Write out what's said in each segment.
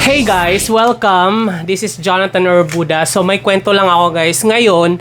Hey guys, welcome. This is Jonathan Orbuda. So may kwento lang ako guys. Ngayon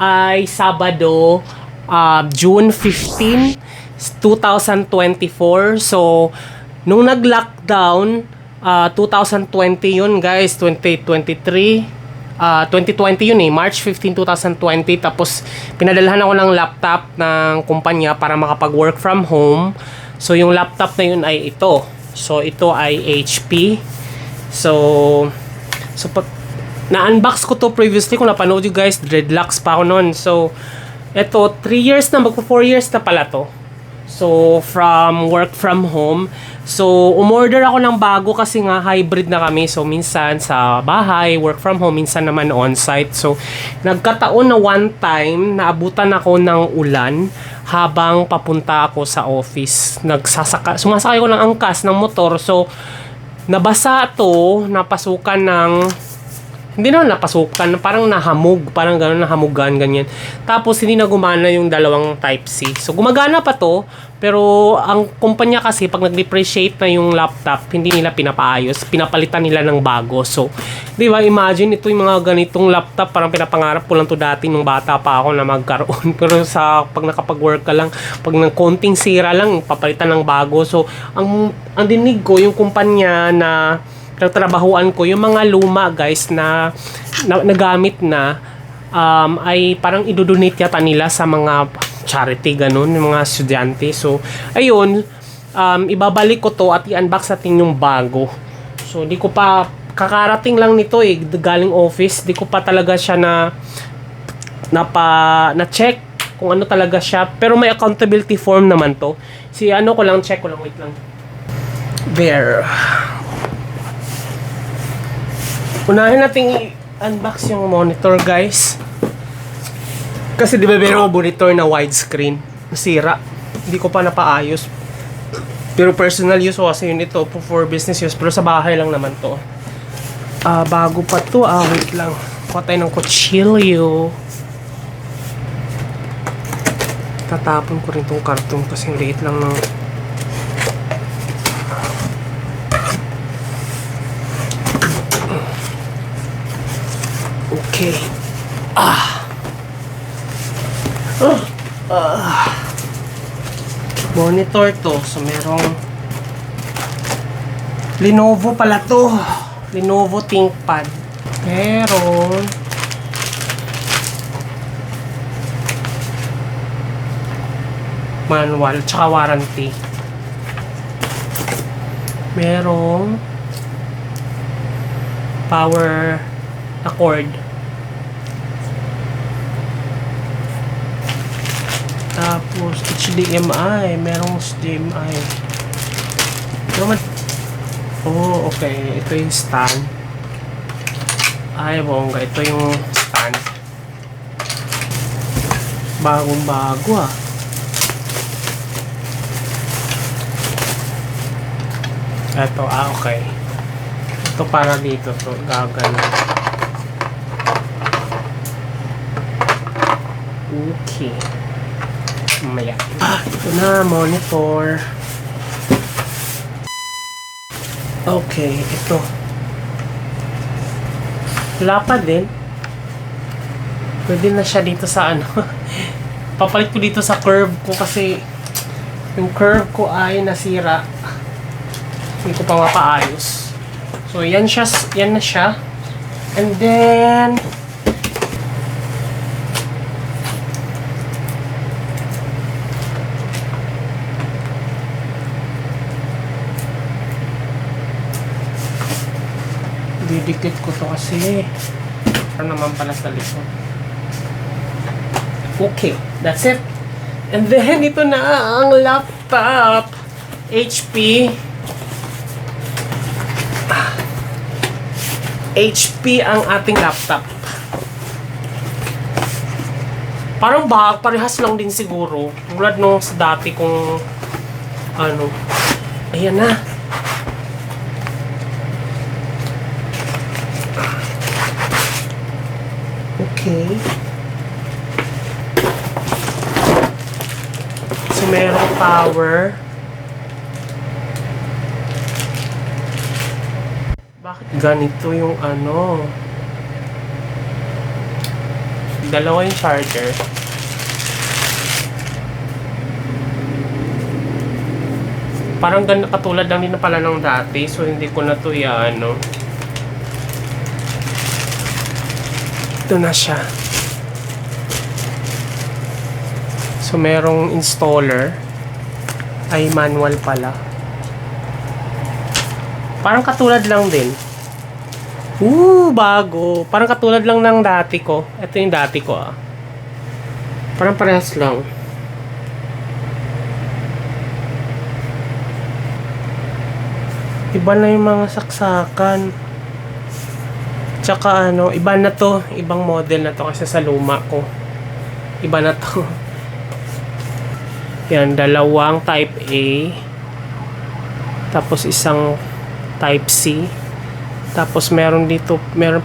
ay Sabado, June 15, 2024. So nung nag-lockdown, 2020 yun guys, 2023. 2020 yun eh, March 15, 2020. Tapos pinadalhan ako ng laptop ng kumpanya para makapag-work from home. So yung laptop na yun ay ito. So ito ay HP. So na-unbox ko to previously kung napanood you guys, dreadlocks pa ako noon. So ito 3 years na, magpo 4 years na pala to. So from work from home. So umorder ako ng bago kasi nga hybrid na kami. So minsan sa bahay, work from home, minsan naman on-site. So nagkataon na one time naabutan ako ng ulan habang papunta ako sa office. Sumasakay ko ng angkas ng motor. So nabasa to, napasukan ng, hindi naman napasukan, parang nahamog, parang gano'n, nahamugan, ganyan. Tapos hindi na gumana yung dalawang Type-C. So gumagana pa to, pero ang kumpanya kasi pag nag-depreciate na yung laptop, hindi nila pinapaayos, pinapalitan nila ng bago. So, di ba, imagine ito yung mga ganitong laptop, parang pinapangarap ko lang to dati nung bata pa ako na magkaroon. Pero pag nakapag-work ka lang, pag ng konting sira lang, papalitan ng bago. So, ang dinig ko, yung kumpanya na nagtrabahuan ko, yung mga luma guys na nagamit na, ay parang idodonate yata nila sa mga charity, ganun, yung mga estudyante. So, ayun, ibabalik ko to at i-unbox natin yung bago. So, di ko pa, kakarating lang nito eh, galing office, di ko pa talaga siya na-check kung ano talaga siya. Pero may accountability form naman to. Check ko lang, wait lang. There. Unahin natin i-unbox yung monitor guys. Kasi di ba meron ako monitor na widescreen, nasira, hindi ko pa napaayos. Pero personal use ko kasi yun ito for business use, pero sa bahay lang naman to. Bago pa to, wait lang, patay ng kutsilyo. Tatapon ko rin tong karton kasi liit lang ng okay. Monitor to. So merong Lenovo pala to, Lenovo ThinkPad. Meron manual tsaka warranty. Merong power na cord. Tapos HDMI, merong HDMI. Oh, okay. Ito yung stand. Ay, bongga. Ito yung stand. Bagong-bago ah. Ito, okay. Ito para dito to, gagano. Okay. Mamaya. Ito na, monitor. Okay, ito. Wala pa din. Pwede na siya dito sa ano. Papalit ko dito sa curve ko kasi yung curve ko ay nasira. Hindi ko pa mapaayos. So, yan na siya. And then didikit ko to kasi ano naman pala sa likod. Okay, that's it. And then ito na ang laptop, HP ang ating laptop. Parang parehas lang din siguro, tulad nung sa dati kong ano. Ayan na. Okay. So, merong power. Ganito yung ano. Dalawa yung charger. Parang katulad lang din na pala ng dati. So, hindi ko na to ano. Ito na siya. So, merong installer. Ay, manual pala. Parang katulad lang din. Bago. Parang katulad lang ng dati ko. Ito yung dati ko Parang parehas lang. Iba na yung mga saksakan. Tsaka ano, iba na to. Ibang model na to kasi sa luma ko. Iba na to. Yan, dalawang type A. Tapos isang type C. Tapos meron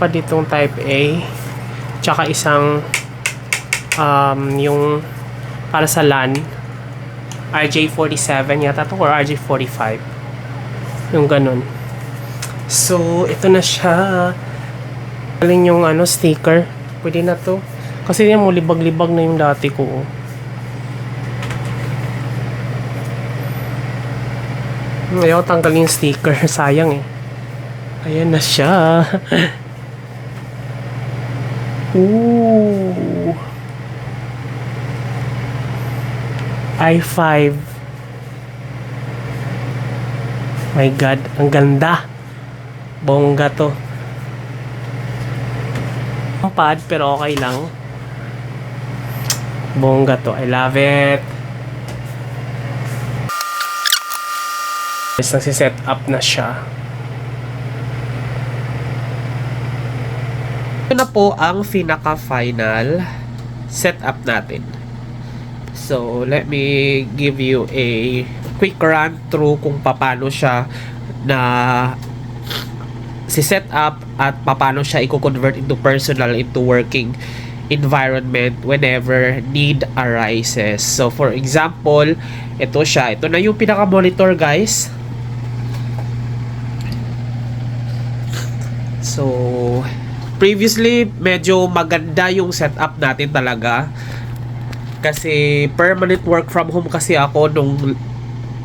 pa ditong type A. Tsaka isang yung para sa LAN. RJ47 yata to or RJ45. Yung ganun. So, ito na siya. Galing yung sticker. Pwede na to. Kasi yan mo, libag-libag na yung dati ko. Ayaw tanggalin yung sticker. Sayang eh. Ayan na siya. i5. My God, ang ganda. Bongga to. Ang pad, pero okay lang. Bongga to. I love it. Guys, nagsiset up na siya. Ito na po ang pinaka-final setup natin. So, let me give you a quick run through kung paano siya na si-set up at paano siya i-convert into personal, into working environment whenever need arises. So, for example, ito siya. Ito na yung pinaka-monitor, guys. So, previously, medyo maganda yung setup natin talaga. Kasi permanent work from home kasi ako nung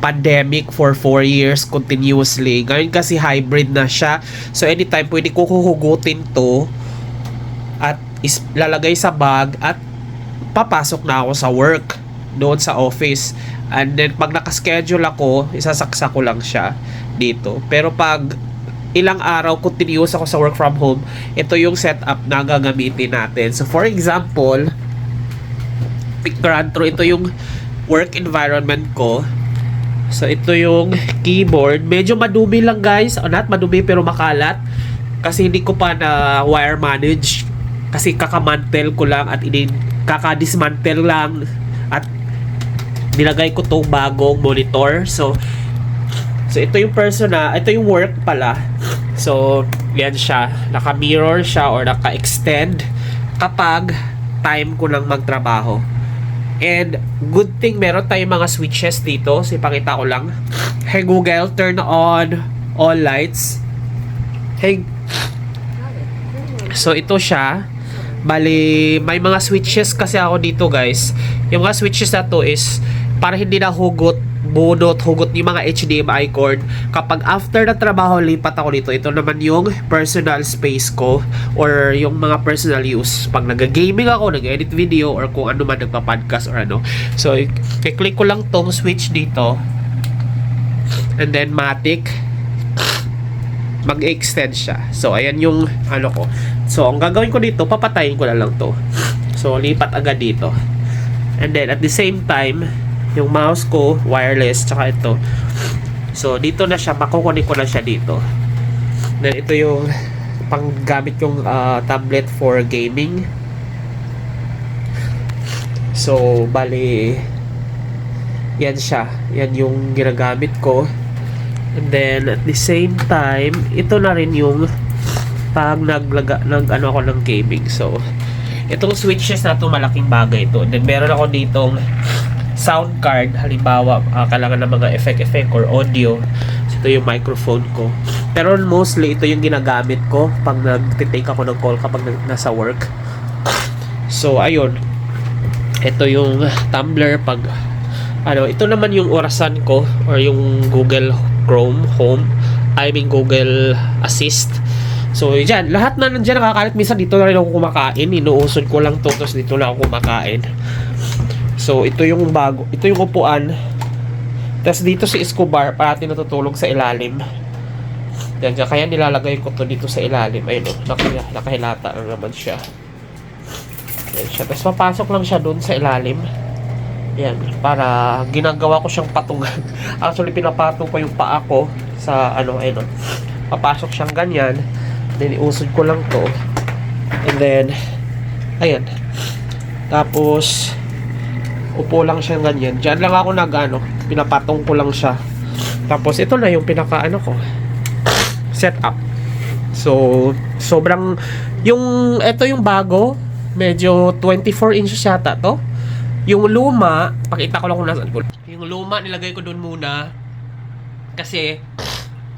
pandemic for 4 years continuously. Ngayon kasi hybrid na siya. So anytime pwede ko huhugutin to at lalagay sa bag at papasok na ako sa work doon sa office. And then pag nakaschedule ako, isasaksa ko lang siya dito. Pero pag ilang araw continuous ako sa work from home, ito yung setup na gagamitin natin. So for example, ito yung work environment ko. So ito yung keyboard. Medyo madumi lang, guys. Not madumi pero makalat. Kasi hindi ko pa na wire manage. Kasi kakamantel ko lang at kakadismantel lang. At nilagay ko tong bagong monitor. So ito yung ito yung work pala. So yan siya. Naka-mirror siya or naka-extend kapag time ko lang magtrabaho. And good thing meron tayong mga switches dito. So ipakita ko lang. Hey Google, turn on all lights. Hey. So ito siya. Bali, may mga switches kasi ako dito, guys. Yung mga switches na to is para hindi na hugot yung mga HDMI cord. Kapag after na trabaho, lipat ako dito. Ito naman yung personal space ko or yung mga personal use. Pag nag-gaming ako, nag-edit video or kung ano man, nagpa-podcast or ano. So, i-click ko lang tong switch dito. And then, matic. Mag-extend siya. So, ayan yung ano ko. So, ang gagawin ko dito, papatayin ko na lang to. So, lipat agad dito. And then, at the same time, yung mouse ko, wireless, tsaka ito. So, dito na siya, makukunin ko na siya dito. Then, ito yung panggamit yung tablet for gaming. So, bali, yan siya. Yan yung ginagamit ko. And then, at the same time, ito na rin yung pag nag-ano ako ng gaming. So, itong switches na ito, malaking bagay ito. And then, meron ako ditong sound card, halimbawa kailangan ng mga effect or audio. So, ito yung microphone ko. Pero mostly, ito yung ginagamit ko pag nag-take ako ng call kapag nasa work. So, ayun. Ito yung tumbler pag ito naman yung orasan ko or yung Google Chrome Home. I mean Google Assist. So, yan. Lahat na nandiyan nakakalit. Minsan dito na rin ako kumakain. Inuusod ko lang to. Tapos dito na ako kumakain. So, ito yung bago. Ito yung upuan. Tapos dito si Escobar. Parati natutulog sa ilalim. Yan. Kaya nilalagay ko to dito sa ilalim. Ayun o. Nakahilata na naman siya. Yan siya. Tapos papasok lang siya doon sa ilalim. Yan. Para ginagawa ko siyang patungan. Actually, pinapatong ko yung paa ko sa ayun o. Papasok siyang ganyan. Then, iusod ko lang to. And then, ayan. Tapos, upo lang siya ganyan. Diyan lang ako pinapatong ko lang siya. Tapos, ito na yung ko. Setup. So, sobrang, ito yung bago. Medyo 24 inches yata to. Yung luma, pakita ko lang kung nasaan ko. Yung luma, nilagay ko dun muna. Kasi,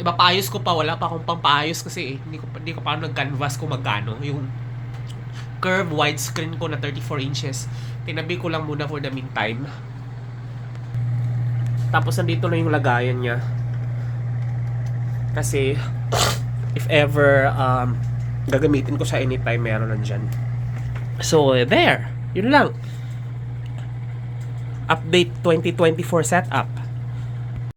paayos ko pa, wala pa akong pampayos kasi hindi ko pa nag-canvas kung magkano yung curve widescreen ko na 34 inches. Tinabi ko lang muna for the meantime. Tapos nandito na yung lagayan niya. Kasi if ever gagamitin ko sa anytime, meron nandyan. So there, yun lang. Update 2024 setup.